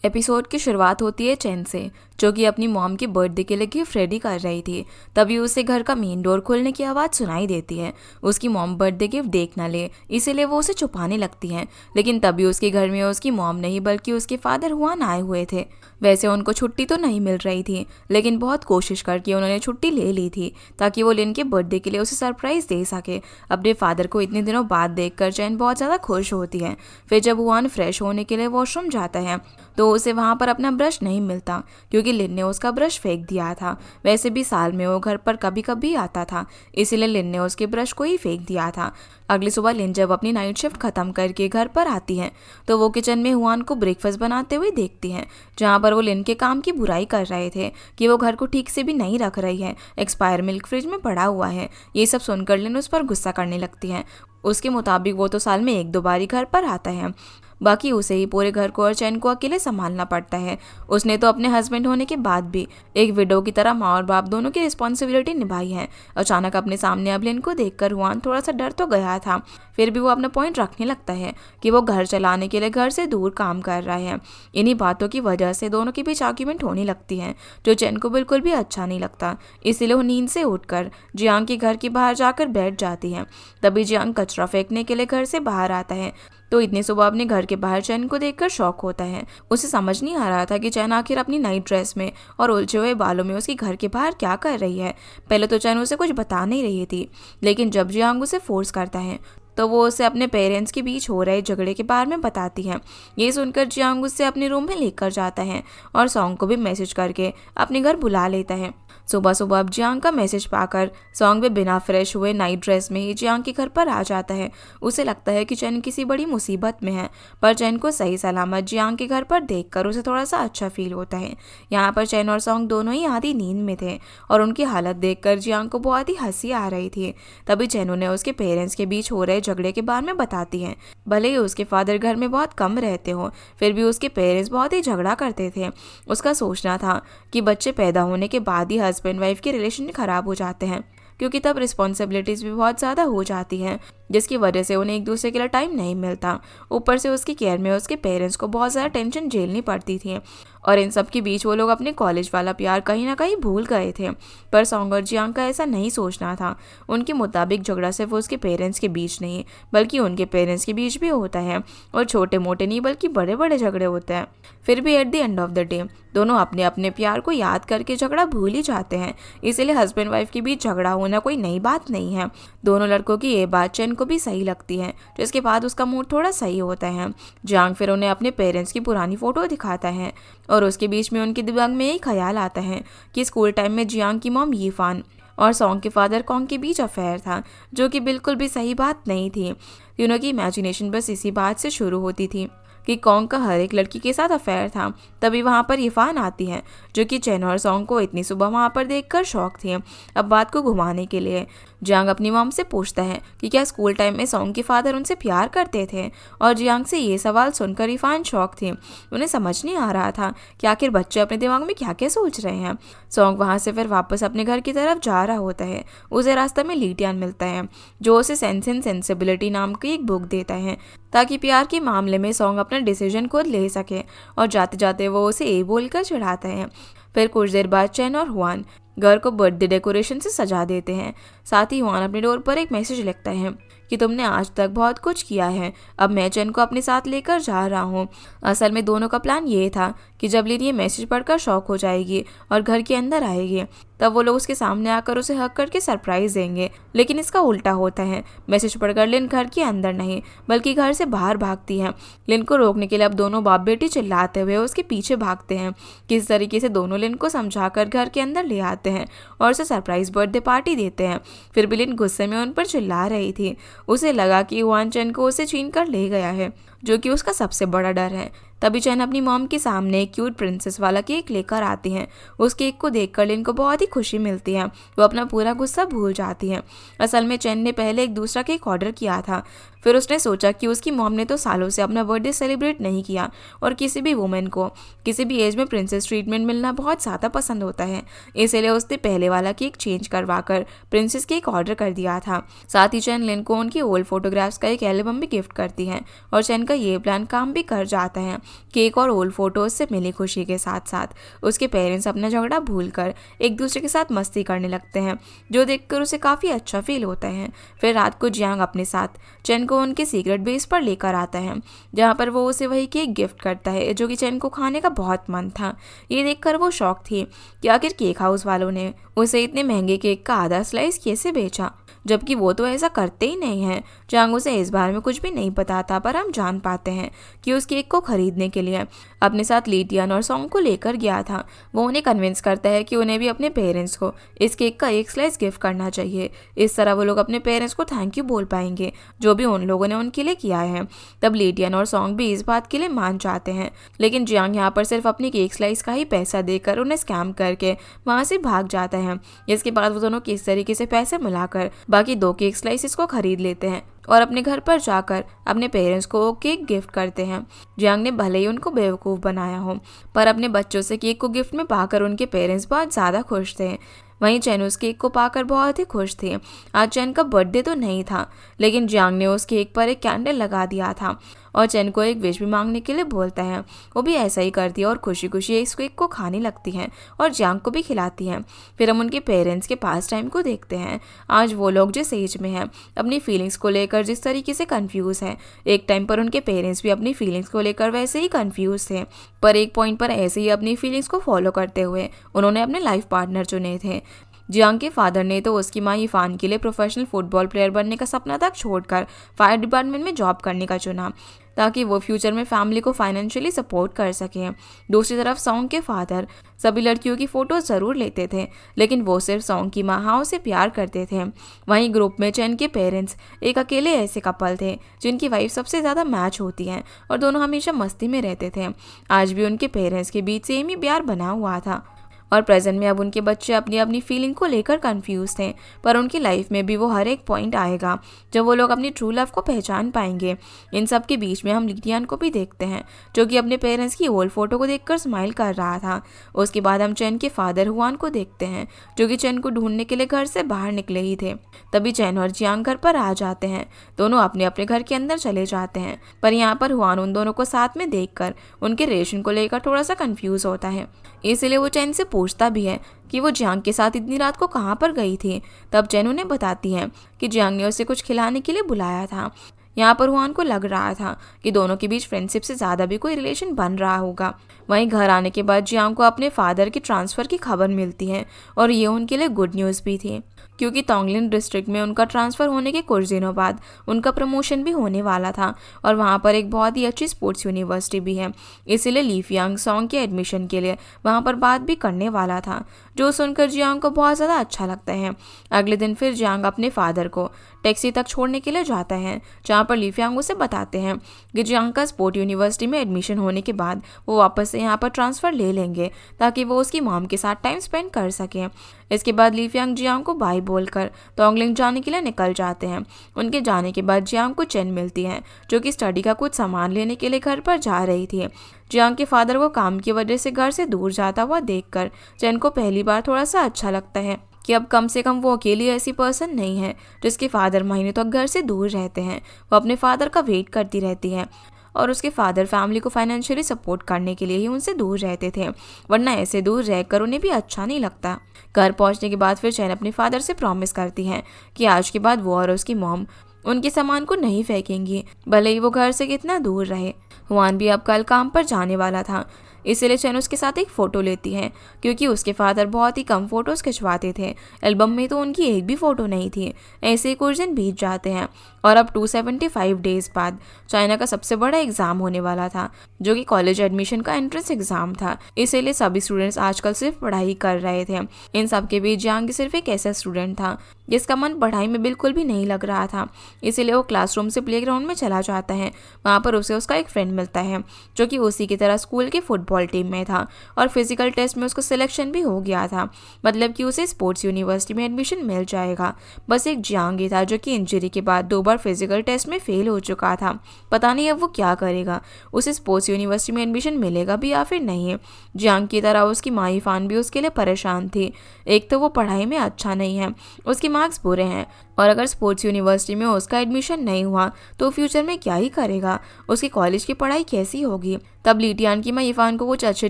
Episode की शुरुआत होती है चैन से, जो कि अपनी मॉम की बर्थडे के लिए गिफ्ट रेडी कर रही थी। तभी उसे घर का मेन डोर खोलने की आवाज़ सुनाई देती है। उसकी मॉम बर्थडे गिफ्ट देख ना ले, इसीलिए वो उसे छुपाने लगती है। लेकिन तभी उसके घर में उसकी मॉम नहीं बल्कि उसके फादर हुआन आए हुए थे। वैसे उनको छुट्टी तो नहीं मिल रही थी, लेकिन बहुत कोशिश करके उन्होंने छुट्टी ले ली थी ताकि वो लिन के बर्थडे के लिए उसे सरप्राइज दे सके। अपने फादर को इतने दिनों बाद देखकर चैन बहुत ज़्यादा खुश होती है। फिर जब हुआन फ्रेश होने के लिए वॉशरूम जाता है तो उसे वहाँ पर अपना ब्रश नहीं मिलता, क्योंकि लिन ने उसका ब्रश फेंक दिया था। वैसे भी साल में वो घर पर कभी कभी आता था, इसीलिए लिन ने उसके ब्रश को ही फेंक दिया था। अगली सुबह लिन जब अपनी नाइट शिफ्ट खत्म करके घर पर आती है तो वो किचन में हुआन को ब्रेकफास्ट बनाते हुए देखती है, जहाँ पर वो लिन के काम की बुराई कर रहे थे कि वो घर को ठीक से भी नहीं रख रही है, एक्सपायर मिल्क फ्रिज में पड़ा हुआ है। ये सब सुनकर लिन उस पर गुस्सा करने लगती है। उसके मुताबिक वो तो साल में 1-2 बार ही घर पर आता है, बाकी उसे ही पूरे घर को और चैन को अकेले संभालना पड़ता है। उसने तो अपने हस्बैंड होने के बाद भी एक विडो की तरह माँ और बाप दोनों की रिस्पॉन्सिबिलिटी निभाई है। अचानक अपने सामने अब लिन को देखकर हुआन थोड़ा सा डर तो गया था, फिर भी वो अपना पॉइंट रखने लगता है कि वो घर चलाने के लिए घर से दूर काम कर रहा है। इन्हीं बातों की वजह से दोनों के बीच आर्ग्यूमेंट होने लगती है, जो चैन को बिल्कुल भी अच्छा नहीं लगता। इसीलिए वो नींद से उठकर जियांग के घर के बाहर जाकर बैठ जाती है। तभी जियांग कचरा फेंकने के लिए घर से बाहर आता है तो इतनी सुबह अपने घर के बाहर चैन को देखकर शॉक होता है। उसे समझ नहीं आ रहा था कि चैन आखिर अपनी नाइट ड्रेस में और उलझे हुए बालों में उसके घर के बाहर क्या कर रही है। पहले तो चैन उसे कुछ बता नहीं रही थी, लेकिन जब जियांग उसे फोर्स करता है तो वो उसे अपने पेरेंट्स के बीच हो रहे झगड़े के बारे में बताती है। ये सुनकर जियांग उसे अपने रूम में लेकर जाता है और सॉन्ग को भी मैसेज करके अपने घर बुला लेता है। सुबह सुबह अब जियांग का मैसेज पाकर सॉन्ग भी बिना फ्रेश हुए नाइट ड्रेस में ही जियांग के घर पर आ जाता है। उसे लगता है कि चैन किसी बड़ी मुसीबत में है, पर चैन को सही सलामत जियांग के घर पर देखकर उसे थोड़ा सा अच्छा फील होता है। यहाँ पर चैन और सॉन्ग दोनों ही आधी नींद में थे और उनकी हालत देखकर जियांग को बहुत ही हंसी आ रही थी। तभी चैन ने उसके पेरेंट्स के बीच हो रहे झगड़े के बारे में बताती है। भले ही उसके फादर घर में बहुत कम रहते हो, फिर भी उसके पेरेंट्स बहुत ही झगड़ा करते थे। उसका सोचना था कि बच्चे पैदा होने के बाद ही हस्बैंड वाइफ के रिलेशन खराब हो जाते हैं, क्योंकि तब रिस्पॉन्सिबिलिटीज भी बहुत ज़्यादा हो जाती हैं, जिसकी वजह से उन्हें एक दूसरे के लिए टाइम नहीं मिलता। ऊपर से उसकी केयर में उसके पेरेंट्स को बहुत ज़्यादा टेंशन झेलनी पड़ती थी और इन सब के बीच वो लोग अपने कॉलेज वाला प्यार कहीं ना कहीं भूल गए थे। पर सॉन्ग और जियांग का ऐसा नहीं सोचना था। उनके मुताबिक झगड़ा सिर्फ उसके पेरेंट्स के बीच नहीं बल्कि उनके पेरेंट्स के बीच भी होता है, और छोटे मोटे नहीं बल्कि बड़े बड़े झगड़े होते हैं। फिर भी at the end of the day दोनों अपने अपने प्यार को याद करके झगड़ा भूल ही जाते हैं। इसीलिए हस्बैंड वाइफ के बीच झगड़ा होना कोई नई बात नहीं है। दोनों लड़कों की ये बात चैन को भी सही लगती है, जिसके बाद उसका मूड थोड़ा सही होता है। जियांग फिर उन्हें अपने पेरेंट्स की पुरानी फोटो दिखाता है और उसके बीच में उनके दिमाग में यही ख्याल आता है कि स्कूल टाइम में जियांग की मॉम यीफान और सॉन्ग के फादर कॉन्ग के बीच अफेयर था, जो कि बिल्कुल भी सही बात नहीं थी। तीनों की इमेजिनेशन बस इसी बात से शुरू होती थी कि कॉन्ग का हर एक लड़की के साथ अफेयर था। तभी वहाँ पर यीफान आती है, जो कि चैन और सॉन्ग को इतनी सुबह वहाँ पर देखकर शौक थी। अब बात को घुमाने के लिए जियांग अपनी मॉम से पूछता है कि क्या स्कूल टाइम में सॉन्ग के फादर उनसे प्यार करते थे, और जियांग से ये सवाल सुनकर यीफान शौक थी। उन्हें समझ नहीं आ रहा था कि आखिर बच्चे अपने दिमाग में क्या क्या सोच रहे हैं। सॉन्ग वहाँ से फिर वापस अपने घर की तरफ जा रहा होता है। उसे रास्ते में लीटियान मिलता है, जो उसे सेंस एंड सेंसिबिलिटी नाम की एक बुक देता है ताकि प्यार के मामले में सॉन्ग अपना डिसीजन खुद ले सके, और जाते जाते वो उसे ए बोलकर चिढ़ाता है। फिर कुछ देर बाद चैन और हुआन घर को बर्थडे डेकोरेशन से सजा देते हैं। साथ ही हुआन अपने डोर पर एक मैसेज लिखता है कि तुमने आज तक बहुत कुछ किया है, अब मैं चैन को अपने साथ लेकर जा रहा हूँ। असल में दोनों का प्लान ये था कि जब लिन ये मैसेज पढ़कर शॉक हो जाएगी और घर के अंदर आएगी, तब वो लोग उसके सामने आकर उसे हक करके सरप्राइज देंगे। लेकिन इसका उल्टा होता है। मैसेज पढ़कर लिन घर के अंदर नहीं बल्कि घर से बाहर भागती है। लिन को रोकने के लिए अब दोनों बाप बेटी चिल्लाते हुए उसके पीछे भागते हैं। किस तरीके से दोनों लिन को समझाकर घर के अंदर ले आते हैं और उसे सरप्राइज बर्थडे पार्टी देते हैं। फिर भी लिन गुस्से में उन पर चिल्ला रही थी। उसे लगा कि हुआन चैन को उसे छीन कर ले गया है, जो कि उसका सबसे बड़ा डर है। तभी चैन अपनी मॉम के सामने एक क्यूट प्रिंसेस वाला केक लेकर आती हैं। उस केक को देखकर लिन को बहुत ही खुशी मिलती है। वो अपना पूरा गुस्सा भूल जाती है। असल में चैन ने पहले एक दूसरा केक ऑर्डर किया था, फिर उसने सोचा कि उसकी मॉम ने तो सालों से अपना बर्थडे सेलिब्रेट नहीं किया और किसी भी वुमेन को किसी भी एज में प्रिंसेस ट्रीटमेंट मिलना बहुत ज़्यादा पसंद होता है। इसलिए उसने पहले वाला केक चेंज करवा कर प्रिंसेस केक ऑर्डर कर दिया था। साथ ही चैन लिन को उनकी ओल्ड फोटोग्राफ्स का एक एल्बम भी गिफ्ट करती है और चैन का ये प्लान काम भी कर जाता है। केक और ओल्ड फोटोज से मिली खुशी के साथ साथ उसके पेरेंट्स अपना झगड़ा भूलकर एक दूसरे के साथ मस्ती करने लगते हैं, जो देखकर उसे काफ़ी अच्छा फील होता है। फिर रात को जियांग अपने साथ चैन को उनके सीक्रेट बेस पर लेकर आता है, जहाँ पर वो उसे वही केक गिफ्ट करता है जो कि चैन को खाने का बहुत मन था। ये देखकर वो शॉक थी कि आखिर केक हाउस वालों ने उसे इतने महंगे केक का आधा स्लाइस कैसे बेचा, जबकि वो तो ऐसा करते ही नहीं है। चांग उसे इस बारे में कुछ भी नहीं बताता, पर हम जान पाते हैं कि उस केक को खरीदने के लिए अपने साथ लीटियन और सॉन्ग को लेकर गया था। वो उन्हें कन्विंस करता है कि उन्हें भी अपने पेरेंट्स को इस केक का एक स्लाइस गिफ्ट करना चाहिए। इस तरह वो लोग अपने पेरेंट्स को थैंक यू बोल पाएंगे जो भी उन लोगों ने उनके लिए किया है। तब लीटियन और सॉन्ग भी इस बात के लिए मान जाते हैं, लेकिन जियांग यहाँ पर सिर्फ अपनी केक स्लाइस का ही पैसा देकर उन्हें स्कैम करके वहाँ से भाग जाता है। इसके बाद वो दोनों किस तरीके से पैसे मिलाकर बाकी 2 केक स्लाइसेस को खरीद लेते हैं और अपने घर पर जाकर अपने पेरेंट्स को केक गिफ्ट करते हैं। जियांग ने भले ही उनको बेवकूफ़ बनाया हो, पर अपने बच्चों से केक को गिफ्ट में पाकर उनके पेरेंट्स बहुत ज़्यादा खुश थे। वहीं चैन उस केक को पाकर बहुत ही खुश थे। आज चैन का बर्थडे तो नहीं था, लेकिन जियांग ने उस केक पर एक कैंडल लगा दिया था और चैन को एक विश भी मांगने के लिए बोलता है। वो भी ऐसा ही करती है और खुशी खुशी इस केक को खाने लगती है और जियांग को भी खिलाती है। फिर हम उनके पेरेंट्स के पास टाइम को देखते हैं। आज वो लोग जिस एज में हैं, अपनी फीलिंग्स को लेकर जिस तरीके से कंफ्यूज है, एक टाइम पर उनके पेरेंट्स भी अपनी फीलिंग्स को लेकर वैसे ही कंफ्यूज थे। पर एक पॉइंट पर ऐसे ही अपनी फीलिंग्स को फॉलो करते हुए उन्होंने अपने लाइफ पार्टनर चुने थे। जियांग के फादर ने तो उसकी माँ यीफान के लिए प्रोफेशनल फुटबॉल प्लेयर बनने का सपना तक छोड़कर फायर डिपार्टमेंट में जॉब करने का चुना, ताकि वो फ्यूचर में फैमिली को फाइनेंशियली सपोर्ट कर सकें। दूसरी तरफ सॉन्ग के फादर सभी लड़कियों की फ़ोटोज़ ज़रूर लेते थे, लेकिन वो सिर्फ सॉन्ग की माँ हाओ से प्यार करते थे। वहीं ग्रुप में चैन के पेरेंट्स एक अकेले ऐसे कपल थे जिनकी वाइफ सबसे ज़्यादा मैच होती हैं और दोनों हमेशा मस्ती में रहते थे। आज भी उनके पेरेंट्स के बीच सेम ही प्यार बना हुआ था और प्रेजेंट में अब उनके बच्चे अपनी अपनी फीलिंग को लेकर कंफ्यूज थे। पर उनकी लाइफ में भी वो हर एक पॉइंट आएगा जब वो लोग अपनी ट्रू लव को पहचान पाएंगे। इन सब के बीच में हम लिटियन को भी देखते हैं, जो कि अपने पेरेंट्स की ओल्ड फोटो को देखकर स्माइल कर रहा था। उसके बाद हम चैन के फादर हुआन को देखते हैं, जो कि चैन को ढूंढने के लिए घर से बाहर निकले ही थे। तभी चैन और जियांग घर पर आ जाते हैं। दोनों अपने अपने घर के अंदर चले जाते हैं, पर यहाँ पर हुआन उन दोनों को साथ में देखकर उनके रिलेशन को लेकर थोड़ा सा कंफ्यूज होता है। इसलिए वो चैन से पूछता भी है कि वो जियांग के साथ इतनी रात को कहाँ पर गई थी। तब चैन उन्हें बताती है कि जियांग ने उसे कुछ खिलाने के लिए बुलाया था। यहाँ पर हुआन को लग रहा था कि दोनों के बीच फ्रेंडशिप से ज़्यादा भी कोई रिलेशन बन रहा होगा। वहीं घर आने के बाद जियांग को अपने फादर की ट्रांसफ़र की खबर मिलती है और ये उनके लिए गुड न्यूज़ भी थी, क्योंकि तोंगलिन डिस्ट्रिक्ट में उनका ट्रांसफ़र होने के कुछ दिनों बाद उनका प्रमोशन भी होने वाला था और वहाँ पर एक बहुत ही अच्छी स्पोर्ट्स यूनिवर्सिटी भी है। इसीलिए लीफियांग सॉन्ग के एडमिशन के लिए वहाँ पर बात भी करने वाला था, जो सुनकर जियांग को बहुत ज़्यादा अच्छा लगता है। अगले दिन फिर जियांग अपने फादर को टैक्सी तक छोड़ने के लिए जाता है, जहाँ पर लीफियांग उसे बताते हैं कि जियांग का स्पोर्ट यूनिवर्सिटी में एडमिशन होने के बाद वो वापस से यहाँ पर ट्रांसफ़र ले लेंगे, ताकि वो उसकी मॉम के साथ टाइम स्पेंड कर सकें। इसके बाद लीफियांग जियांग को बाय बोलकर तोंगलिंग जाने के लिए निकल जाते हैं। उनके जाने के बाद जियांग को चैन मिलती है, जो कि स्टडी का कुछ सामान लेने के लिए घर पर जा रही थी। जियांग के फादर को काम की वजह से घर से दूर जाता हुआ देखकर चैन को पहली बार थोड़ा सा अच्छा लगता है कि अब कम से कम वो अकेली ऐसी पर्सन नहीं है जिसके फादर महीने तक घर से दूर रहते हैं। वो अपने फादर का वेट करती रहती है और उसके फादर फैमिली को फाइनेंशियली सपोर्ट करने के लिए ही उनसे दूर रहते थे, वरना ऐसे दूर रहकर उन्हें भी अच्छा नहीं लगता। घर पहुंचने के बाद फिर चैन अपने फादर से प्रॉमिस करती है कि आज के बाद वो और उसकी मॉम उनके सामान को नहीं फेंकेंगी, भले ही वो घर से कितना दूर रहे। हुआन भी अब कल काम पर जाने वाला था, इसलिए चैन उसके साथ एक फ़ोटो लेती है, क्योंकि उसके फादर बहुत ही कम फ़ोटोज़ खिंचवाते थे। एल्बम में तो उनकी एक भी फ़ोटो नहीं थी। ऐसे ही कुछ दिन बीत जाते हैं और अब 275 डेज़ बाद चाइना का सबसे बड़ा एग्ज़ाम होने वाला था, जो कि कॉलेज एडमिशन का एंट्रेंस एग्ज़ाम था। इसीलिए सभी स्टूडेंट्स आजकल सिर्फ पढ़ाई कर रहे थे। इन सब के बीच जियांग सिर्फ एक ऐसा स्टूडेंट था जिसका मन पढ़ाई में बिल्कुल भी नहीं लग रहा था। इसीलिए वो क्लासरूम से प्लेग्राउंड में चला जाता है। वहाँ पर उसे उसका एक फ्रेंड मिलता है जो कि उसी की तरह स्कूल की फुटबॉल टीम में था और फिजिकल टेस्ट में उसका सिलेक्शन भी हो गया था, मतलब कि उसे स्पोर्ट्स यूनिवर्सिटी में एडमिशन मिल जाएगा। बस एक जियांग ही था जो कि इंजरी के बाद 2 बार फिजिकल टेस्ट में फेल हो चुका था। पता नहीं अब वो क्या करेगा, उसे स्पोर्ट्स यूनिवर्सिटी में एडमिशन मिलेगा भी या फिर नहीं। जियांग की तरह उसकी माँ यीफान भी उसके लिए परेशान थी। एक तो वो पढ़ाई में अच्छा नहीं है, उसके मार्क्स बुरे हैं, और अगर स्पोर्ट्स यूनिवर्सिटी में उसका एडमिशन नहीं हुआ तो फ्यूचर में क्या ही करेगा, उसकी कॉलेज की पढ़ाई कैसी होगी। तब लीटियान की माँ यीफान को कुछ अच्छे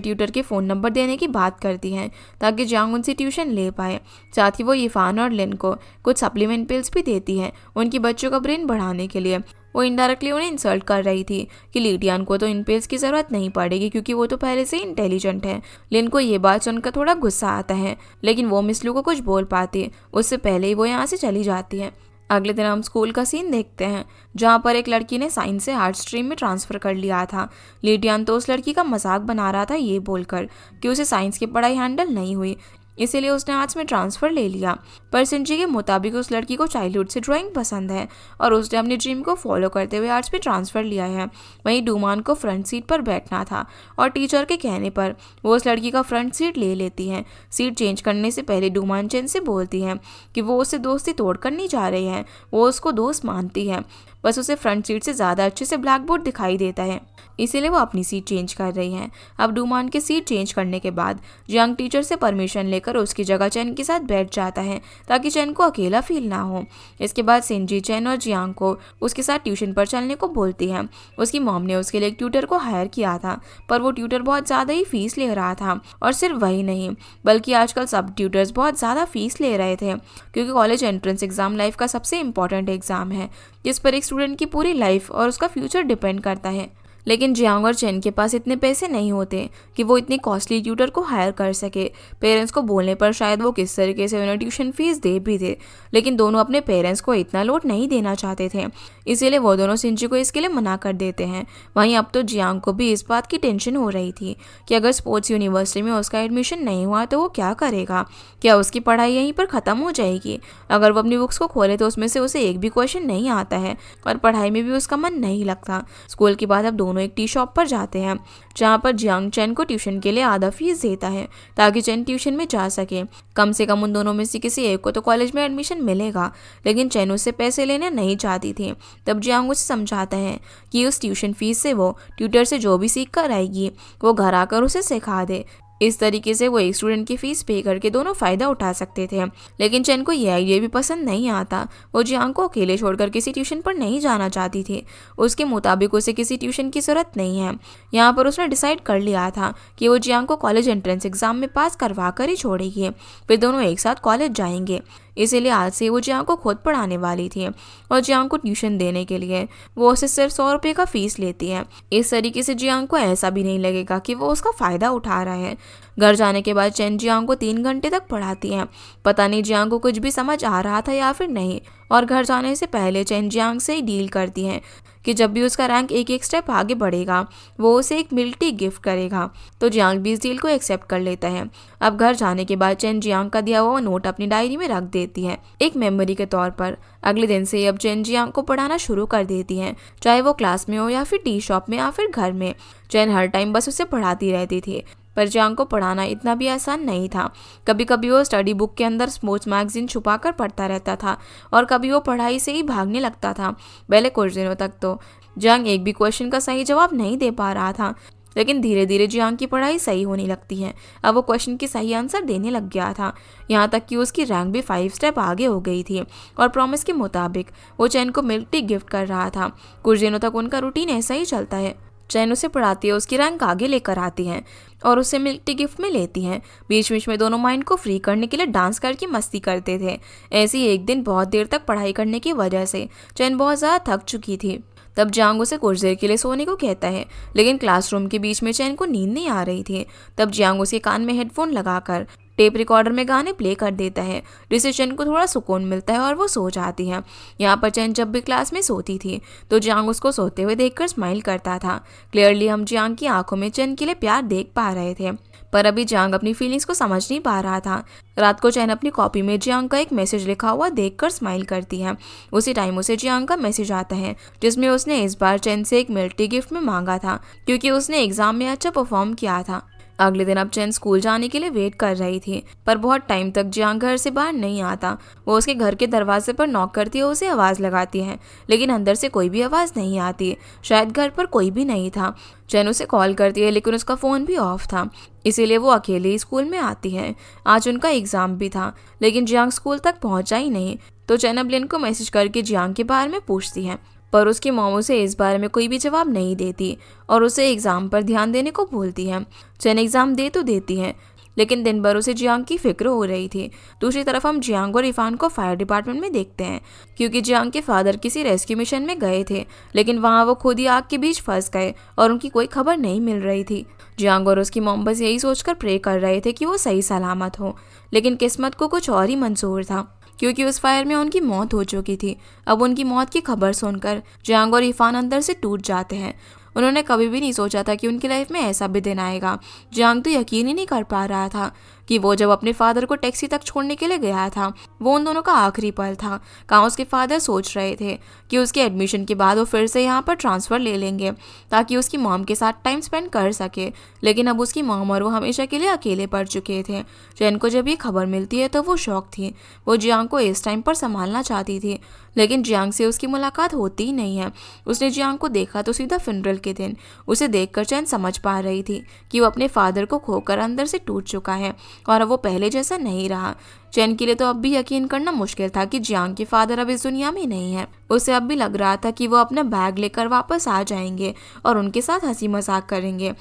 ट्यूटर के फ़ोन नंबर देने की बात करती हैं ताकि जियांग उनसे ट्यूशन ले पाए। साथ ही वो यीफान और लिन को कुछ सप्लीमेंट पिल्स भी देती हैं उनकी बच्चों का ब्रेन बढ़ाने के लिए। वो इनडायरेक्टली उन्हें इंसल्ट कर रही थी कि लीटियान को तो इन पिल्स की ज़रूरत नहीं पड़ेगी क्योंकि वो तो पहले से ही इंटेलिजेंट है। लिन को ये बात सुनकर थोड़ा गुस्सा आता है, लेकिन वो मिस लू को कुछ बोल पाती उससे पहले ही वो यहाँ से चली जाती है। अगले दिन हम स्कूल का सीन देखते हैं जहाँ पर एक लड़की ने साइंस से आर्ट स्ट्रीम में ट्रांसफ़र कर लिया था। लीटियान तो उस लड़की का मजाक बना रहा था ये बोलकर कि उसे साइंस की पढ़ाई हैंडल नहीं हुई, इसीलिए उसने आर्ट्स में ट्रांसफ़र ले लिया। पर सिंजी के मुताबिक उस लड़की को चाइल्डहुड से ड्राइंग पसंद है और उसने अपनी ड्रीम को फॉलो करते हुए आर्ट्स में ट्रांसफ़र लिया है। वहीं डूमान को फ्रंट सीट पर बैठना था और टीचर के कहने पर वो उस लड़की का फ्रंट सीट ले लेती है। सीट चेंज करने से पहले डूमान चेन से बोलती है कि वो उससे दोस्ती तोड़ कर नहीं जा रही है, वो उसको दोस्त मानती है, बस उसे फ्रंट सीट से ज़्यादा अच्छे से ब्लैक बोर्ड दिखाई देता है, इसीलिए वो अपनी सीट चेंज कर रही हैं। अब डूमान की सीट चेंज करने के बाद जियांग टीचर से परमिशन लेकर उसकी जगह चैन के साथ बैठ जाता है ताकि चैन को अकेला फील ना हो। इसके बाद सिंजी चैन और जियांग को उसके साथ ट्यूशन पर चलने को बोलती है। उसकी मॉम ने उसके लिए एक ट्यूटर को हायर किया था, पर वो ट्यूटर बहुत ज़्यादा ही फीस ले रहा था। और सिर्फ वही नहीं बल्कि आजकल सब ट्यूटर्स बहुत ज़्यादा फीस ले रहे थे क्योंकि कॉलेज एंट्रेंस एग्ज़ाम लाइफ का सबसे इंपॉर्टेंट एग्ज़ाम है जिस पर एक स्टूडेंट की पूरी लाइफ और उसका फ्यूचर डिपेंड करता है। लेकिन जियांग और चेन के पास इतने पैसे नहीं होते कि वो इतनी कॉस्टली ट्यूटर को हायर कर सके। पेरेंट्स को बोलने पर शायद वो किस तरीके से उन्हें ट्यूशन फीस दे भी थे, लेकिन दोनों अपने पेरेंट्स को इतना लोड नहीं देना चाहते थे, इसीलिए वो दोनों सिंजी को इसके लिए मना कर देते हैं। वहीं अब तो जियांग को भी इस बात की टेंशन हो रही थी कि अगर स्पोर्ट्स यूनिवर्सिटी में उसका एडमिशन नहीं हुआ तो वो क्या करेगा, क्या उसकी पढ़ाई यहीं पर ख़त्म हो जाएगी। अगर वो अपनी बुक्स को खोले तो उसमें से उसे एक भी क्वेश्चन नहीं आता है और पढ़ाई में भी उसका मन नहीं लगता। स्कूल के बाद अब दोनों एक टी शॉप पर जाते हैं जहाँ पर जियांग चैन को ट्यूशन के लिए आधा फीस देता है ताकि चैन ट्यूशन में जा सके। कम से कम उन दोनों में से किसी एक को तो कॉलेज में एडमिशन मिलेगा, लेकिन चैन उससे पैसे लेने नहीं चाहती थी। तब जियांग उसे समझाता है कि उस ट्यूशन फीस से वो ट्यूटर से जो भी सीख कर आएगी वो घर आकर उसे सिखा दे। इस तरीके से वो एक स्टूडेंट की फीस पे करके दोनों फ़ायदा उठा सकते थे। लेकिन चैन को यह आइडिया भी पसंद नहीं आता। वो जियांग को अकेले छोड़कर किसी ट्यूशन पर नहीं जाना चाहती थी। उसके मुताबिक उसे किसी ट्यूशन की ज़रूरत नहीं है। यहाँ पर उसने डिसाइड कर लिया था कि वो जियांग को कॉलेज एंट्रेंस एग्ज़ाम में पास करवा कर ही छोड़ेगी, फिर दोनों एक साथ कॉलेज जाएंगे। इसीलिए आज से वो जियांग को खुद पढ़ाने वाली थी और जियांग को ट्यूशन देने के लिए वो उसे सिर्फ 100 रुपये का फीस लेती है। इस तरीके से जियांग को ऐसा भी नहीं लगेगा कि वो उसका फ़ायदा उठा रहा है। घर जाने के बाद चैन जियांग को 3 घंटे तक पढ़ाती हैं। पता नहीं जियांग को कुछ भी समझ आ रहा था या फिर नहीं, और घर जाने से पहले चैन जियांग से ही डील करती हैं कि जब भी उसका रैंक एक एक स्टेप आगे बढ़ेगा वो उसे एक मिल्क टी गिफ्ट करेगा। तो जियांग भी इस डील को एक्सेप्ट कर लेता है। अब घर जाने के बाद चैन जियांग का दिया हुआ नोट अपनी डायरी में रख देती है एक मेमोरी के तौर पर। अगले दिन से अब चैन जियांग को पढ़ाना शुरू कर देती है, चाहे वो क्लास में हो या फिर टी शॉप में या फिर घर में। चैन हर टाइम बस उसे पढ़ाती रहती थी, पर जियांग को पढ़ाना इतना भी आसान नहीं था। कभी कभी वो स्टडी बुक के अंदर स्पोर्ट्स मैगजीन छुपा कर पढ़ता रहता था और कभी वो पढ़ाई से ही भागने लगता था। पहले कुछ दिनों तक तो जियांग एक भी क्वेश्चन का सही जवाब नहीं दे पा रहा था, लेकिन धीरे धीरे जियांग की पढ़ाई सही होने लगती है। अब वो क्वेश्चन की सही आंसर देने लग गया था, यहाँ तक कि उसकी रैंक भी 5 स्टेप आगे हो गई थी और प्रॉमिस के मुताबिक वो चैन को मिल्क टी गिफ्ट कर रहा था। कुछ दिनों तक उनका रूटीन ऐसा ही चलता है। चैन उसे पढ़ाती है, उसकी रैंक आगे लेकर आती हैं और उसे मिल्क टी गिफ्ट में लेती हैं। बीच बीच में दोनों माइंड को फ्री करने के लिए डांस करके मस्ती करते थे। ऐसे ही एक दिन बहुत देर तक पढ़ाई करने की वजह से चैन बहुत ज़्यादा थक चुकी थी। तब जियांग उसे कुछ देर के लिए सोने को कहता है, लेकिन क्लासरूम के बीच में चैन को नींद नहीं आ रही थी। तब जियांग उसके कान में हेडफोन लगाकर टेप रिकॉर्डर में गाने प्ले कर देता है, जिससे चेन को थोड़ा सुकून मिलता है और वो सो जाती है। यहाँ पर चेन जब भी क्लास में सोती थी तो जियांग उसको सोते हुए देखकर स्माइल करता था। क्लियरली हम जियांग की आंखों में चेन के लिए प्यार देख पा रहे थे, पर अभी जियांग अपनी फीलिंग्स को समझ नहीं पा रहा था। रात को चैन अपनी कॉपी में जियांग का एक मैसेज लिखा हुआ देखकर स्माइल करती है। उसी टाइम उसे जियांग का मैसेज आता है, जिसमें उसने इस बार चैन से एक मिल्क टी गिफ्ट में मांगा था, क्योंकि उसने एग्जाम में अच्छा परफॉर्म किया था। अगले दिन अब चैन स्कूल जाने के लिए वेट कर रही थी, पर बहुत टाइम तक जियांग घर से बाहर नहीं आता। वो उसके घर के दरवाजे पर नॉक करती है, उसे आवाज़ लगाती है, लेकिन अंदर से कोई भी आवाज़ नहीं आती। शायद घर पर कोई भी नहीं था। चैन उसे कॉल करती है, लेकिन उसका फ़ोन भी ऑफ था, इसीलिए वो अकेले ही स्कूल में आती है। आज उनका एग्ज़ाम भी था, लेकिन जियांग स्कूल तक पहुंचा ही नहीं। तो चैन अब लिन को मैसेज करके जियांग के बारे में पूछती है, पर उसकी मॉम उसे इस बारे में कोई भी जवाब नहीं देती और उसे एग्ज़ाम पर ध्यान देने को बोलती है। चैन एग्ज़ाम दे तो देती है, लेकिन दिन भर उसे जियांग की फिक्र हो रही थी। दूसरी तरफ हम जियांग और इरफान को फायर डिपार्टमेंट में देखते हैं, क्योंकि जियांग के फादर किसी रेस्क्यू मिशन में गए थे, लेकिन वहाँ वो खुद ही आग के बीच फंस गए और उनकी कोई खबर नहीं मिल रही थी। जियांग और उसकी मॉम बस यही सोचकर प्रे कर रहे थे कि वो सही सलामत हो, लेकिन किस्मत को कुछ और ही मंजूर था, क्योंकि उस फायर में उनकी मौत हो चुकी थी। अब उनकी मौत की खबर सुनकर जियांग और इरफान अंदर से टूट जाते हैं। उन्होंने कभी भी नहीं सोचा था कि उनकी लाइफ में ऐसा भी दिन आएगा। जियांग तो यकीन ही नहीं कर पा रहा था कि वो जब अपने फादर को टैक्सी तक छोड़ने के लिए गया था, वो उन दोनों का आखिरी पल था। कहाँ उसके फादर सोच रहे थे कि उसके एडमिशन के बाद वो फिर से यहाँ पर ट्रांसफ़र ले लेंगे ताकि उसकी मॉम के साथ टाइम स्पेंड कर सके, लेकिन अब उसकी मॉम और वो हमेशा के लिए अकेले पड़ चुके थे। चैन को जब ये खबर मिलती है तो वो शौक थी। वो जियांग को इस टाइम पर संभालना चाहती थी, लेकिन जियांग से उसकी मुलाकात होती ही नहीं है। उसने जियांग को देखा तो सीधा फिनरल के दिन। उसे देखकर चैन समझ पा रही थी कि वो अपने फादर को खोकर अंदर से टूट चुका है और अब वो पहले जैसा नहीं रहा। चैन के लिए तो अब भी यकीन करना मुश्किल था कि जियांग के फादर अब इस दुनिया में नहीं है। उसे अब भी लग रहा था कि वो अपना बैग लेकर वापस आ जाएंगे और उनके साथ हंसी मजाक करेंगे।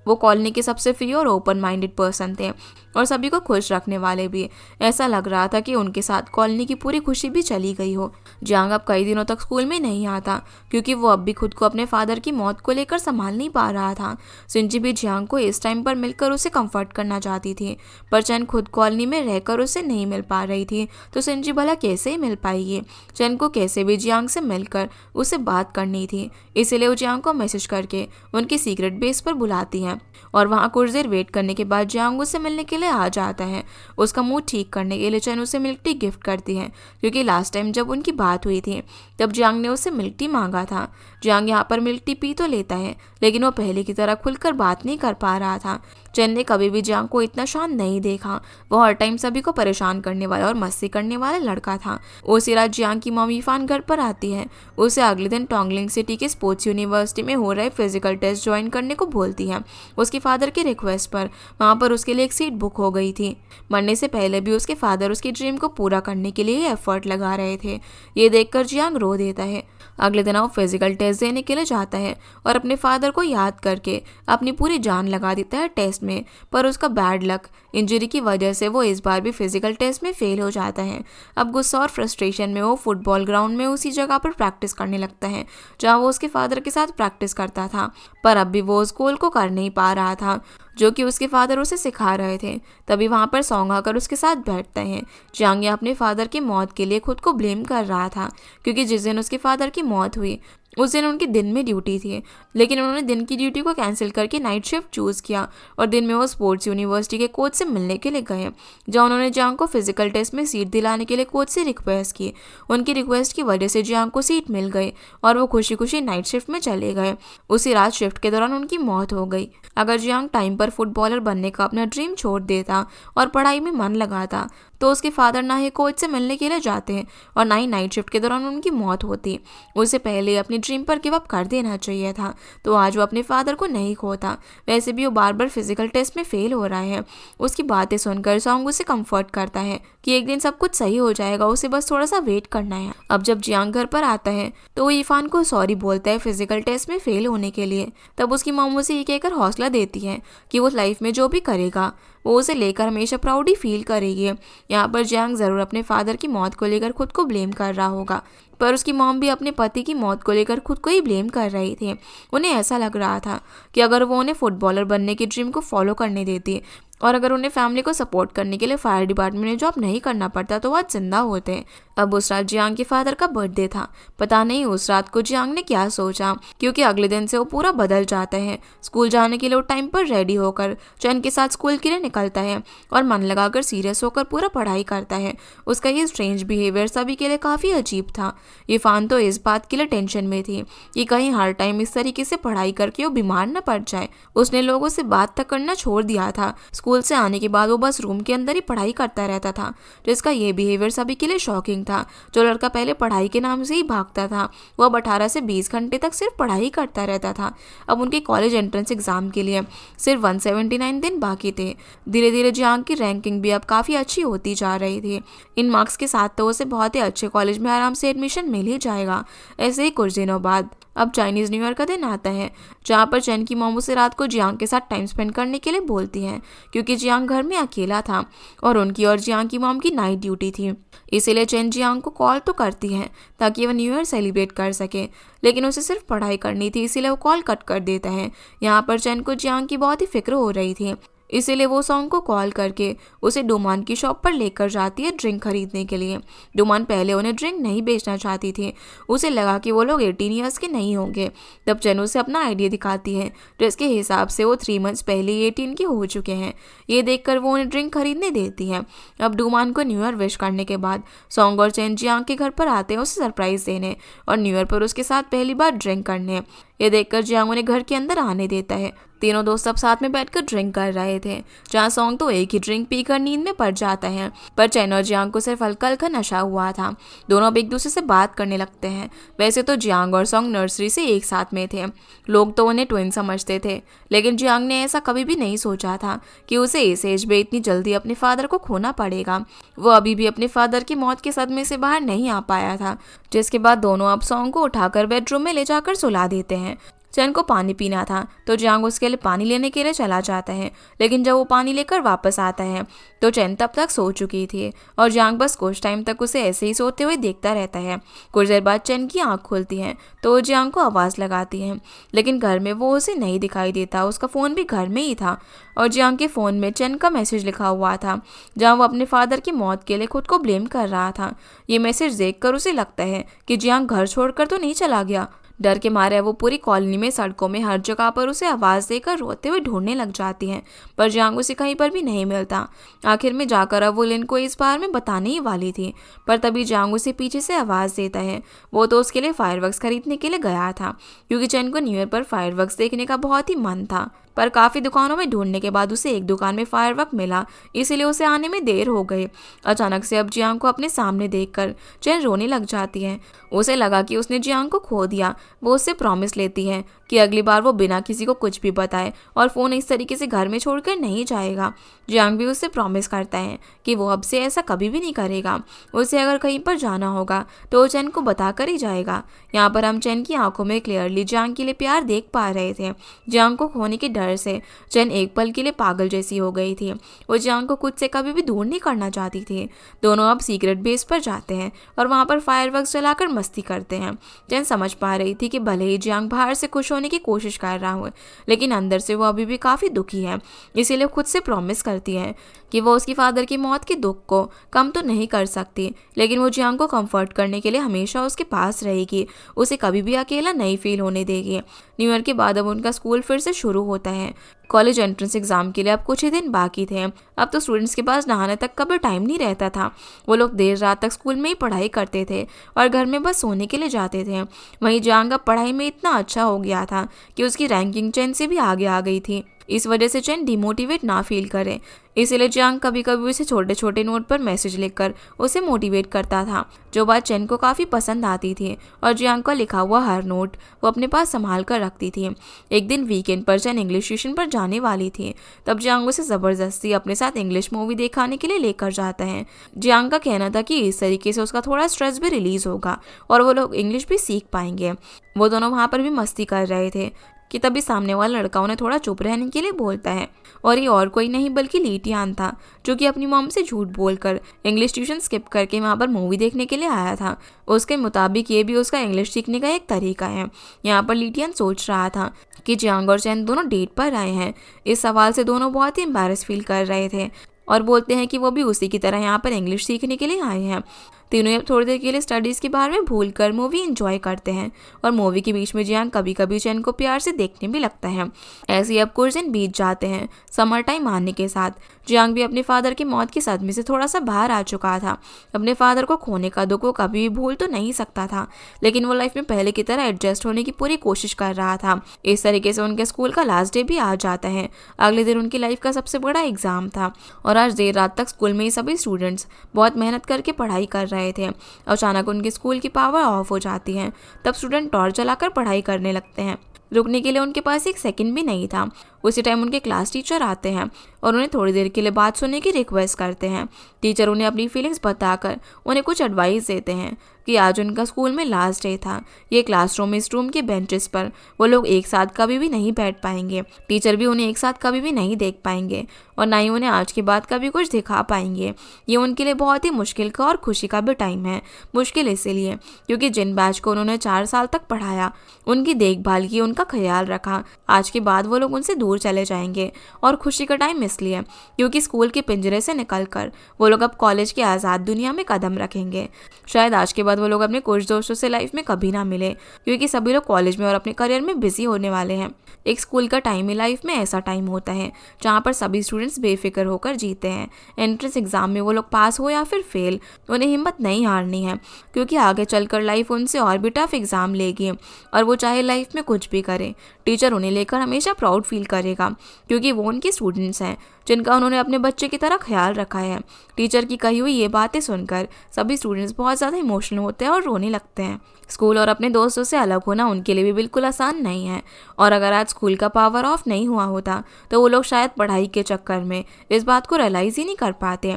वो कॉलोनी के सबसे फ्री और ओपन माइंडेड पर्सन थे और सभी को खुश रखने वाले भी। ऐसा लग रहा था कि उनके साथ कॉलोनी की पूरी खुशी भी चली गई हो। जियांग अब कई दिनों तक स्कूल में नहीं आता, क्योंकि वो अब भी खुद को अपने फादर की मौत को लेकर संभाल नहीं पा रहा था। सिंजी भी जियांग को इस टाइम पर मिलकर उसे कंफर्ट करना चाहती थी, पर चैन खुद कॉलोनी में रहकर उससे नहीं मिल पा रही थी, तो सिंजी भला कैसे ही मिल पाएगी। चैन को कैसे भी जियांग से मिलकर उससे बात करनी थी, इसीलिए वो जियांग को मैसेज करके उनकी सीक्रेट बेस पर बुलाती है और वहाँ कुछ देर वेट करने के बाद जियांग उससे मिलने के लिए आ जाता है। उसका मूड ठीक करने के लिए चैन उसे मिल्क टी गिफ्ट करती है, क्योंकि लास्ट टाइम जब उनकी बात हुई थी तब जियांग ने उससे मिल्क टी मांगा था। जियांग यहाँ पर मिल्क टी पी तो लेता है, लेकिन वो पहले की तरह खुलकर बात नहीं कर पा रहा था। चैन ने कभी भी जियांग को इतना शांत नहीं देखा। वो हर टाइम सभी को परेशान करने वाला और मस्ती करने वाला लड़का था। उसी रात जियांग की मॉम इरफान घर पर आती है। उसे अगले दिन टोंगलिंग सिटी के स्पोर्ट्स यूनिवर्सिटी में हो रहे फिजिकल टेस्ट ज्वाइन करने को बोलती है। उसके फादर की रिक्वेस्ट पर वहाँ पर उसके लिए एक सीट बुक हो गई थी। मरने से पहले भी उसके फादर उसकी ड्रीम को पूरा करने के लिए एफर्ट लगा रहे थे। ये देखकर जियांग रो देता है। अगले दिन वो फिजिकल टेस्ट देने के लिए जाता है और अपने फादर को याद करके अपनी पूरी जान लगा देता है टेस्ट में, पर उसका बैड लक इंजरी की वजह से वो इस बार भी फिजिकल टेस्ट में फेल हो जाता है। अब गुस्सा और फ्रस्ट्रेशन में वो फुटबॉल ग्राउंड में उसी जगह पर प्रैक्टिस करने लगता है जहाँ वो उसके फादर के साथ प्रैक्टिस करता था, पर अब भी वो उस गोल को कर नहीं पा रहा था जो कि उसके फादर उसे सिखा रहे थे। तभी वहाँ पर सॉन्ग आकर उसके साथ बैठते हैं। जियांग अपने फादर की मौत के लिए खुद को ब्लेम कर रहा था, क्योंकि जिस दिन उसके फादर की मौत हुई उस दिन उनकी दिन में ड्यूटी थी, लेकिन उन्होंने दिन की ड्यूटी को कैंसिल करके नाइट शिफ्ट चूज़ किया और दिन में वो स्पोर्ट्स यूनिवर्सिटी के कोच से मिलने के लिए गए, जहाँ उन्होंने जियांग को फिजिकल टेस्ट में सीट दिलाने के लिए कोच से रिक्वेस्ट की। उनकी रिक्वेस्ट की वजह से जियांग को सीट मिल गई और वो खुशी खुशी नाइट शिफ्ट में चले गए। उसी रात शिफ्ट के दौरान उनकी मौत हो गई। अगर जियांग टाइम पर फुटबॉलर बनने का अपना ड्रीम छोड़ देता और पढ़ाई में मन लगाता तो उसके फादर ना ही कोच से मिलने के लिए जाते और ना ही नाइट शिफ्ट के दौरान उनकी मौत होती। उसे पहले अपनी ड्रीम पर गिव अप कर देना चाहिए था, तो आज वो अपने फादर को नहीं खोता। वैसे भी वो बार बार फिजिकल टेस्ट में फेल हो रहा है। उसकी बातें सुनकर सॉन्ग उसे कंफर्ट करता है कि एक दिन सब कुछ सही हो जाएगा, उसे बस थोड़ा सा वेट करना है। अब जब जियांग घर पर आता है तो वो इरफान को सॉरी बोलता है फिजिकल टेस्ट में फेल होने के लिए। तब उसकी मॉम उसे ये कहकर हौसला देती है कि वो लाइफ में जो भी करेगा वो उसे लेकर हमेशा प्राउड ही फील करेगी। यहाँ पर जियांग ज़रूर अपने फादर की मौत को लेकर खुद को ब्लेम कर रहा होगा, पर उसकी मॉम भी अपने पति की मौत को लेकर खुद को ही ब्लेम कर रही थी। उन्हें ऐसा लग रहा था कि अगर वो उन्हें फुटबॉलर बनने की ड्रीम को फॉलो करने देती और अगर उन्हें फैमिली को सपोर्ट करने के लिए फायर डिपार्टमेंट में जॉब नहीं करना पड़ता तो वो आज जिंदा होते। अब उस रात जियांग के फादर का बर्थडे था। पता नहीं उस रात को जियांग ने क्या सोचा, क्योंकि अगले दिन से वो पूरा बदल जाता है। स्कूल जाने के लिए वो टाइम पर रेडी होकर चैन के साथ स्कूल के लिए निकलता है और मन लगाकर सीरियस होकर पूरा पढ़ाई करता है। उसका ये स्ट्रेंज बिहेवियर सभी के लिए काफ़ी अजीब था। इरफान तो इस बात के लिए टेंशन में थी कि कहीं हर टाइम इस तरीके से पढ़ाई करके वो बीमार न पड़ जाए। उसने लोगों से बात तक करना छोड़ दिया था। स्कूल से आने के बाद वो बस रूम के अंदर ही पढ़ाई करता रहता था। जिसका ये बिहेवियर सभी के लिए शॉकिंग था। जो लड़का पहले पढ़ाई के नाम से ही भागता था, वो अब 18 से 20 घंटे तक सिर्फ पढ़ाई करता रहता था। अब उनके कॉलेज एंट्रेंस एग्जाम के लिए सिर्फ 179 दिन बाकी थे। धीरे धीरे जियांग की रैंकिंग भी अब काफ़ी अच्छी होती जा रही थी। इन मार्क्स के साथ तो उसे बहुत ही अच्छे कॉलेज में आराम से एडमिशन मिल ही जाएगा। ऐसे ही कुछ दिनों बाद अब चाइनीज़ न्यू ईयर का दिन आता है, जहाँ पर चैन की मॉम उसे रात को जियांग के साथ टाइम स्पेंड करने के लिए बोलती हैं, क्योंकि जियांग घर में अकेला था और उनकी और जियांग की मॉम की नाइट ड्यूटी थी। इसीलिए चैन जियांग को कॉल तो करती है ताकि वह न्यू ईयर सेलिब्रेट कर सके, लेकिन उसे सिर्फ पढ़ाई करनी थी, इसीलिए वो कॉल कट कर देता है। यहाँ पर चैन को जियांग की बहुत ही फिक्र हो रही थी, इसीलिए वो सॉन्ग को कॉल करके उसे डोमान की शॉप पर लेकर जाती है ड्रिंक खरीदने के लिए। डोमान पहले उन्हें ड्रिंक नहीं बेचना चाहती थी, उसे लगा कि वो लोग 18 ईयर्स के नहीं होंगे। तब चैन उसे अपना आइडिया दिखाती है, जिसके हिसाब से वो 3 मंथ्स पहले ही 18 के हो चुके हैं। ये देखकर वो उन्हें ड्रिंक खरीदने देती है। अब डोमान को न्यू ईयर विश करने के बाद सॉन्ग और चैन जियांग के घर पर आते हैं उसे सरप्राइज देने और न्यू ईयर पर उसके साथ पहली बार ड्रिंक करने। ये देखकर जियांग उन्हें घर के अंदर आने देता है। तीनों दोस्त अब साथ में बैठकर ड्रिंक कर रहे थे, जहाँ सॉन्ग तो एक ही ड्रिंक पीकर नींद में पड़ जाता है, पर चैन और जियांग को सिर्फ हल्का हल्का नशा हुआ था। दोनों अब एक दूसरे से बात करने लगते हैं। वैसे तो जियांग और सॉन्ग नर्सरी से एक साथ में थे, लोग तो उन्हें ट्विन समझते थे, लेकिन जियांग ने ऐसा कभी भी नहीं सोचा था कि उसे इस एज में इतनी जल्दी अपने फादर को खोना पड़ेगा। वो अभी भी अपने फादर की मौत के सदमे से बाहर नहीं आ पाया था, जिसके बाद दोनों अब सॉन्ग को उठाकर बेडरूम में ले जाकर सुला देते हैं। चैन को पानी पीना था तो जियांग उसके लिए पानी लेने के लिए चला जाता है, लेकिन जब वो पानी लेकर वापस आता है तो चैन तब तक सो चुकी थी और जियांग बस कुछ टाइम तक उसे ऐसे ही सोते हुए देखता रहता है। कुछ देर बाद चैन की आंख खुलती है तो वो जियांग को आवाज़ लगाती है, लेकिन घर में वो उसे नहीं दिखाई देता। उसका फ़ोन भी घर में ही था और जियांग के फ़ोन में चैन का मैसेज लिखा हुआ था, जहाँ वो अपने फादर की मौत के लिए खुद को ब्लेम कर रहा था। ये मैसेज देखकर उसे लगता है कि जियांग घर छोड़कर तो नहीं चला गया। डर के मारे वो पूरी कॉलोनी में, सड़कों में, हर जगह पर उसे आवाज़ देकर रोते हुए ढूंढने लग जाती हैं, पर जियांग उसे कहीं पर भी नहीं मिलता। आखिर में जाकर अब वो लिन को इस बारे में बताने ही वाली थी, पर तभी जियांग उसे पीछे से आवाज़ देता है। वो तो उसके लिए फायरवर्क्स खरीदने के लिए गया था, क्योंकि चैन को न्यू ईयर पर फायरवर्क्स देखने का बहुत ही मन था, पर काफ़ी दुकानों में ढूंढने के बाद उसे एक दुकान में फायरवर्क मिला, इसीलिए उसे आने में देर हो गई। अचानक से अब जियांग को अपने सामने देखकर चैन रोने लग जाती है। उसे लगा कि उसने जियांग को खो दिया। वो उससे प्रॉमिस लेती है कि अगली बार वो बिना किसी को कुछ भी बताए और फ़ोन इस तरीके से घर में छोड़कर नहीं जाएगा। जियांग भी उससे प्रॉमिस करता है कि वो अब से ऐसा कभी भी नहीं करेगा। उसे अगर कहीं पर जाना होगा तो वो चैन को बता कर ही जाएगा। यहाँ पर हम चैन की आंखों में क्लियरली जियांग के लिए प्यार देख पा रहे थे। जियांग को खोने के डर से चैन एक पल के लिए पागल जैसी हो गई थी। वो जियांग को खुद से कभी भी दूर नहीं करना चाहती थी। दोनों अब सीक्रेट बेस पर जाते हैं और वहाँ पर फायरवर्क्स जलाकर मस्ती करते हैं। चैन समझ पा रही थी कि भले ही जियांग बाहर से खुश होने की कोशिश कर रहा हो, लेकिन अंदर से वो अभी भी काफ़ी दुखी है। इसीलिए खुद से प्रॉमिस करती है कि वो उसकी फादर की मौत के दुख को कम तो नहीं कर सकती, लेकिन वो जियांग को कंफर्ट करने के लिए हमेशा उसके पास रहेगी, उसे कभी भी अकेला नहीं फील होने देगी। न्यू ईयर के बाद अब उनका स्कूल फिर से शुरू होता है। कॉलेज एंट्रेंस एग्जाम के लिए अब कुछ ही दिन बाकी थे। अब तो स्टूडेंट्स के पास नहाने तक का भी टाइम नहीं रहता था। वो लोग देर रात तक स्कूल में ही पढ़ाई करते थे और घर में बस सोने के लिए जाते थे। वहीं जियांग अब पढ़ाई में इतना अच्छा हो गया था कि उसकी रैंकिंग चैन से भी आगे आ गई थी। इस वजह से चैन डिमोटिवेट ना फील करे, इसीलिए जियांग कभी कभी उसे छोटे छोटे नोट पर मैसेज लिखकर उसे मोटिवेट करता था, जो बात चैन को काफ़ी पसंद आती थी और जियांग का लिखा हुआ हर नोट वो अपने पास संभाल कर रखती थी। एक दिन वीकेंड पर चैन इंग्लिश ट्यूशन पर जाने वाली थी, तब जियांग उसे ज़बरदस्ती अपने साथ इंग्लिश मूवी दिखाने के लिए लेकर जाता है। जियांग का कहना था कि इस तरीके से उसका थोड़ा स्ट्रेस भी रिलीज़ होगा और वो लोग इंग्लिश भी सीख पाएंगे। वो दोनों वहाँ पर भी मस्ती कर रहे थे। कि तभी सामने वाला लड़का उन्हें थोड़ा चुप रहने के लिए बोलता है। और ये और कोई नहीं बल्कि ली टियान था, जो कि अपनी मॉम से झूठ बोलकर इंग्लिश ट्यूशन स्किप करके वहाँ पर मूवी देखने के लिए आया था। उसके मुताबिक ये भी उसका इंग्लिश सीखने का एक तरीका है। यहाँ पर ली टियान सोच रहा था कि जियांग और चैन दोनों डेट पर आए हैं। इस सवाल से दोनों बहुत ही एम्बैरस फील कर रहे थे और बोलते हैं कि वो भी उसी की तरह यहाँ पर इंग्लिश सीखने के लिए आए हैं। तीनों अब थोड़ी देर के लिए स्टडीज़ के बारे में भूल कर मूवी एंजॉय करते हैं और मूवी के बीच में जियांग कभी कभी चैन को प्यार से देखने भी लगता है। ऐसे ही अब कुछ दिन बीत जाते हैं। समर टाइम आने के साथ जियांग भी अपने फादर की मौत के सदमे से थोड़ा सा बाहर आ चुका था। अपने फादर को खोने का दुख वो कभी भी भूल तो नहीं सकता था, लेकिन वो लाइफ में पहले की तरह एडजस्ट होने की पूरी कोशिश कर रहा था। इस तरीके से उनके स्कूल का लास्ट डे भी आ जाता है। अगले दिन उनकी लाइफ का सबसे बड़ा एग्जाम था और आज देर रात तक स्कूल में ही सभी स्टूडेंट्स बहुत मेहनत करके पढ़ाई कर रहे थे। अचानक उनके स्कूल की पावर ऑफ हो जाती है। तब स्टूडेंट टॉर्च जलाकर पढ़ाई करने लगते हैं। रुकने के लिए उनके पास एक सेकंड भी नहीं था। उसी टाइम उनके क्लास टीचर आते हैं और उन्हें थोड़ी देर के लिए बात सुनने की रिक्वेस्ट करते हैं। टीचर उन्हें अपनी फीलिंग्स बताकर उन्हें कुछ एडवाइस देते हैं कि आज उनका स्कूल में लास्ट डे था। ये क्लासरूम इस रूम के बेंचेस पर वो लोग एक साथ कभी भी नहीं बैठ पाएंगे। टीचर भी उन्हें एक साथ कभी भी नहीं देख पाएंगे और ना ही उन्हें आज के बाद कभी कुछ दिखा पाएंगे। ये उनके लिए बहुत ही मुश्किल का और खुशी का भी टाइम है। मुश्किल इसलिए क्योंकि जिन बैच को उन्होंने 4 साल तक पढ़ाया, उनकी देखभाल की, उनका ख्याल रखा, आज के बाद वो लोग उनसे दूर चले जाएंगे। और खुशी का टाइम इसलिए क्योंकि स्कूल के पिंजरे से निकलकर वो लोग अब कॉलेज की आज़ाद दुनिया में कदम रखेंगे। शायद आज के बाद वो लोग अपने कुछ दोस्तों से लाइफ में कभी ना मिले, क्योंकि सभी लोग कॉलेज में और अपने करियर में बिजी होने वाले हैं। एक स्कूल का टाइम ही लाइफ में ऐसा टाइम होता है जहाँ पर सभी स्टूडेंट्स बेफिक्र होकर जीते हैं। एंट्रेंस एग्जाम में वो लोग पास हो या फिर फेल, उन्हें हिम्मत नहीं हारनी है, क्योंकि आगे चलकर लाइफ उनसे और भी टफ एग्जाम लेगी और वो चाहे लाइफ में कुछ भी करे, टीचर उन्हें लेकर हमेशा प्राउड फील करेगा, क्योंकि वो उनके स्टूडेंट्स हैं जिनका उन्होंने अपने बच्चे की तरह ख्याल रखा है। टीचर की कही हुई ये बातें सुनकर सभी स्टूडेंट्स बहुत ज़्यादा इमोशनल होते हैं और रोने लगते हैं। स्कूल और अपने दोस्तों से अलग होना उनके लिए भी बिल्कुल आसान नहीं है और अगर आज स्कूल का पावर ऑफ नहीं हुआ होता तो वो लोग शायद पढ़ाई के चक्कर में इस बात को रियलाइज़ ही नहीं कर पाते।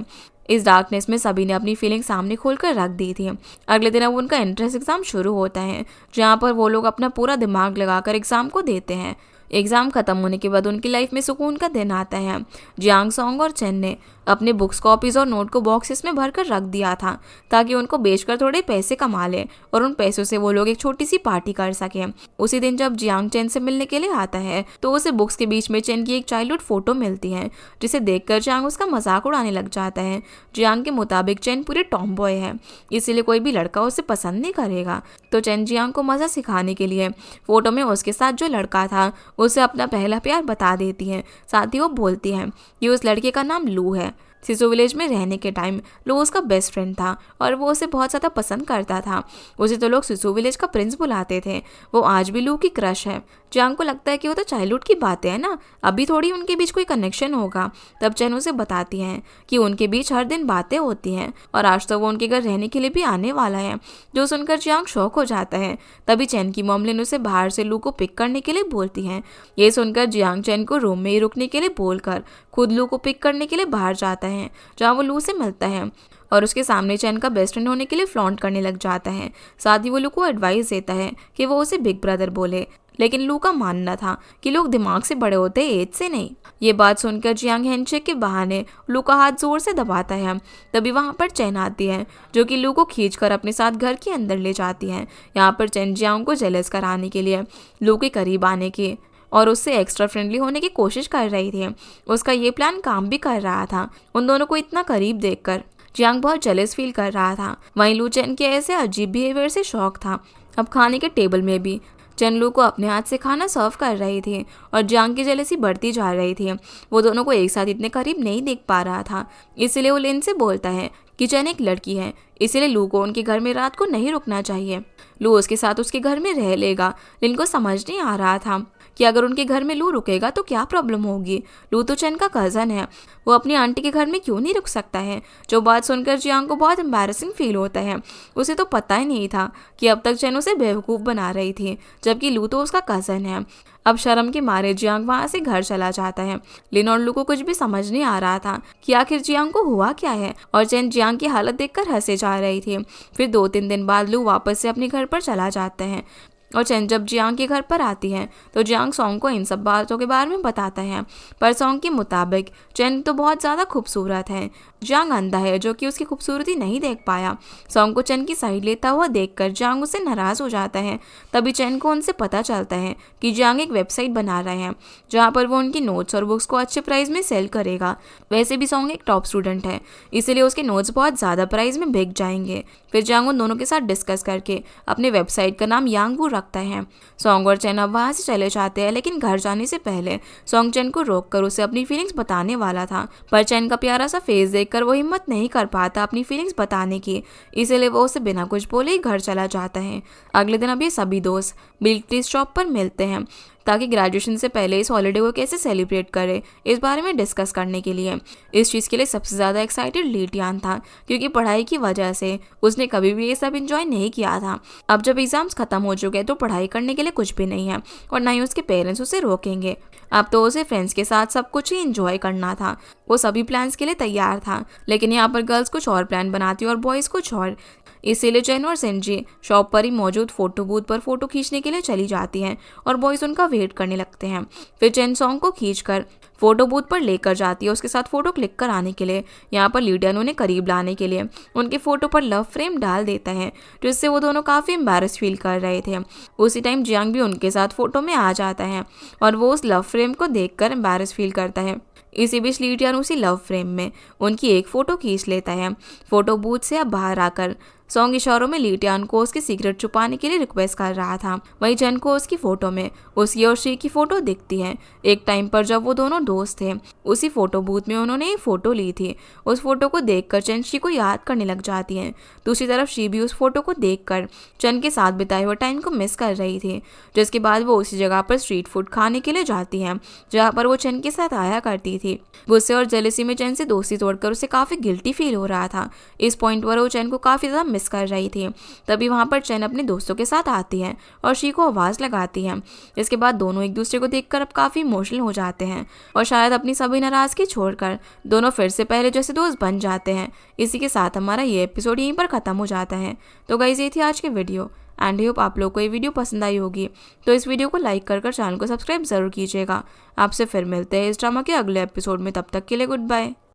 इस डार्कनेस में सभी ने अपनी फीलिंग सामने खोलकर रख दी थी। अगले दिन अब उनका एंट्रेंस एग्ज़ाम शुरू होता है, जहाँ पर वो लोग अपना पूरा दिमाग लगाकर एग्ज़ाम को देते हैं। एग्ज़ाम ख़त्म होने के बाद उनकी लाइफ में सुकून का दिन आता है। जियांग, सॉन्ग और चेन ने अपने बुक्स, कॉपीज़ और नोट को बॉक्सेस में भरकर रख दिया था ताकि उनको बेचकर थोड़े पैसे कमा लें और उन पैसों से वो लोग एक छोटी सी पार्टी कर सकें। उसी दिन जब जियांग चेन से मिलने के लिए आता है तो उसे बुक्स के बीच में चेन की एक चाइल्डहुड फोटो मिलती है, जिसे देखकर जियांग उसका मजाक उड़ाने लग जाता है। जियांग के मुताबिक चेन पूरी टॉम बॉय है, इसीलिए कोई भी लड़का उसे पसंद नहीं करेगा। तो चेन जियांग को मज़ा सिखाने के लिए फोटो में उसके साथ जो लड़का था उसे अपना पहला प्यार बता देती है। साथ ही वो बोलती है कि उस लड़के का नाम लू है। सिसो विलेज में रहने के टाइम लू उसका बेस्ट फ्रेंड था और वो उसे बहुत ज़्यादा पसंद करता था। उसे तो लोग सिसो विलेज का प्रिंस बुलाते थे। वो आज भी लू की क्रश है। जियांग को लगता है कि वो तो चाइल्डहुड की बातें हैं ना, अभी थोड़ी उनके बीच कोई कनेक्शन होगा। तब चेन उसे बताती हैं कि उनके बीच हर दिन बातें होती हैं और आज तो वो उनके घर रहने के लिए भी आने वाला है, जो सुनकर जियांग शॉक हो जाता है। तभी चेन की मॉम लिन उसे बाहर से लू को पिक करने के लिए बोलती हैं। ये सुनकर जियांग चेन को रूम में ही रुकने के लिए बोलकर खुद लू को पिक करने के लिए बाहर जाता है, जहाँ वो लू से मिलता है और उसके सामने चैन का बेस्ट फ्रेंड होने के लिए फ्लॉन्ट करने लग जाता है। साथ ही वो लू को एडवाइस देता है कि वो उसे बिग ब्रदर बोले, लेकिन लू का मानना था कि लोग दिमाग से बड़े होते हैं, एज से नहीं। ये बात सुनकर जियांग हैंडशेक के बहाने लू का हाथ जोर से दबाता है। तभी वहाँ पर चैन आती है, जो कि लू को खींचकर अपने साथ घर के अंदर ले जाती है। यहाँ पर चैन जियांग को जेलस कराने के लिए लू के करीब आने की और उससे एक्स्ट्रा फ्रेंडली होने की कोशिश कर रही थी। उसका ये प्लान काम भी कर रहा था। उन दोनों को इतना करीब देखकर जियांग बहुत जेलस फील कर रहा था। वहीं लू चेन के ऐसे अजीब बिहेवियर से शौक था। अब खाने के टेबल में भी चेन लू को अपने हाथ से खाना सर्व कर रही थी और जियांग की जेलसी बढ़ती जा रही थी। वो दोनों को एक साथ इतने करीब नहीं देख पा रहा था, इसलिए वो लिन से बोलता है कि चेन एक लड़की है, इसलिए लू को उनके घर में रात को नहीं रुकना चाहिए। लू उसके साथ उसके घर में रह लेगा। लिन को समझ नहीं आ रहा था कि अगर उनके घर में लू रुकेगा तो क्या प्रॉब्लम होगी। लू तो चेन का कज़न है, वो अपनी आंटी के घर में क्यों नहीं रुक सकता है। जो बात सुनकर जियांग को बहुत एम्बैरेसिंग फील होता है। उसे तो पता ही नहीं था कि अब तक चेन उसे बेवकूफ़ बना रही थी, जबकि लू तो उसका कज़न है। अब शर्म के मारे जियांग वहाँ से घर चला जाता है। लिन और लू को कुछ भी समझ नहीं आ रहा था कि आखिर जियांग को हुआ क्या है और चेन जियांग की हालत देखकर हंसे जा रही थी। फिर 2-3 दिन बाद लू वापस से अपने घर पर चला जाता है और चेन जब जियांग के घर पर आती है तो जियांग सॉन्ग को इन सब बातों के बारे में बताता है, पर सॉन्ग के मुताबिक चेन तो बहुत ज़्यादा खूबसूरत है। जियांग अंधा है जो कि उसकी खूबसूरती नहीं देख पाया। सॉन्ग को चेन की साइड लेता हुआ देखकर जियांग उससे नाराज़ हो जाता है। तभी चेन को उनसे पता चलता है कि जियांग एक वेबसाइट बना रहे हैं जहाँ पर वो उनकी नोट्स और बुक्स को अच्छे प्राइस में सेल करेगा। वैसे भी सॉन्ग एक टॉप स्टूडेंट है, इसीलिए उसके नोट्स बहुत ज़्यादा प्राइस में बिक जाएंगे। फिर जियांग उन दोनों के साथ डिस्कस करके अपने वेबसाइट का नाम यांगवू रखता है। सॉन्ग और चेन अब वहाँ से चले जाते हैं, लेकिन घर जाने से पहले सॉन्ग चेन को रोककर उसे अपनी फीलिंग्स बताने वाला था, पर चेन का प्यारा सा फेस देखकर वो हिम्मत नहीं कर पाता अपनी फीलिंग्स बताने की, इसीलिए वो उसे बिना कुछ बोले ही घर चला जाता है। अगले दिन अब ये सभी दोस्त मिल्क टी शॉप पर मिलते हैं ताकि ग्रेजुएशन से पहले इस हॉलीडे को कैसे सेलिब्रेट करे इस बारे में डिस्कस करने के लिए। इस चीज़ के लिए सबसे ज़्यादा एक्साइटेड ली टियान था, क्योंकि पढ़ाई की वजह से उसने कभी भी ये सब एंजॉय नहीं किया था। अब जब एग्जाम्स खत्म हो चुके हैं तो पढ़ाई करने के लिए कुछ भी नहीं है और ना ही उसके पेरेंट्स उसे रोकेंगे। अब तो उसे फ्रेंड्स के साथ सब कुछ ही एंजॉय करना था। वो सभी प्लान्स के लिए तैयार था, लेकिन यहाँ पर गर्ल्स कुछ और प्लान बनाती और बॉयज़ कुछ और। इसीलिए चेन और सेंजी शॉप पर ही मौजूद फोटो बूथ पर फोटो खींचने के लिए चली जाती हैं और बॉयज़ उनका वेट करने लगते हैं। फिर चेन सॉन्ग को खींचकर फोटो बूथ पर लेकर जाती है उसके साथ फोटो क्लिक कराने के लिए। यहाँ पर लीडियन उन्हें करीब लाने के लिए उनके फोटो पर लव फ्रेम डाल देता है, जिससे वो दोनों काफ़ी एम्बैरस फील कर रहे थे। उसी टाइम जियांग भी उनके साथ फोटो में आ जाता है और वो उस लव फ्रेम को देखकर एम्बैरस फील करता है। इसी बीच लीडियन उसी लव फ्रेम में उनकी एक फ़ोटो खींच लेता है। फोटो बूथ से अब बाहर आकर सॉन्ग इशारों में लीटियान को उसकी सीक्रेट छुपाने के लिए रिक्वेस्ट कर रहा था। वहीं चेन को उसकी फ़ोटो में उसकी और शी की फ़ोटो दिखती है। एक टाइम पर जब वो दोनों दोस्त थे उसी फ़ोटो बूथ में उन्होंने एक फ़ोटो ली थी। उस फोटो को देखकर चेन शी को याद करने लग जाती है। दूसरी तरफ शी भी उस फोटो को देखकर चेन के साथ बिताए हुए टाइम को मिस कर रही थी, जिसके बाद वो उसी जगह पर स्ट्रीट फूड खाने के लिए जाती है जहाँ पर वो चेन के साथ आया करती थी। गुस्से और जेलसी में चेन से दोस्ती तोड़कर उसे काफ़ी गिल्टी फील हो रहा था। इस पॉइंट पर वो चेन को काफ़ी ज़्यादा मिस कर रही थी। तभी वहाँ पर चेन अपने दोस्तों के साथ आती है और शी को आवाज़ लगाती है। इसके बाद दोनों एक दूसरे को देखकर अब काफ़ी इमोशनल हो जाते हैं और शायद अपनी सभी नाराज़गी छोड़कर दोनों फिर से पहले जैसे दोस्त बन जाते हैं। इसी के साथ हमारा ये एपिसोड यहीं पर ख़त्म हो जाता है। तो गाइस, ये थी आज की वीडियो एंड होप आप लोग को ये वीडियो पसंद आई होगी। तो इस वीडियो को लाइक कर चैनल को सब्सक्राइब ज़रूर कीजिएगा। आपसे फिर मिलते हैं इस ड्रामा के अगले एपिसोड में। तब तक के लिए गुड बाय।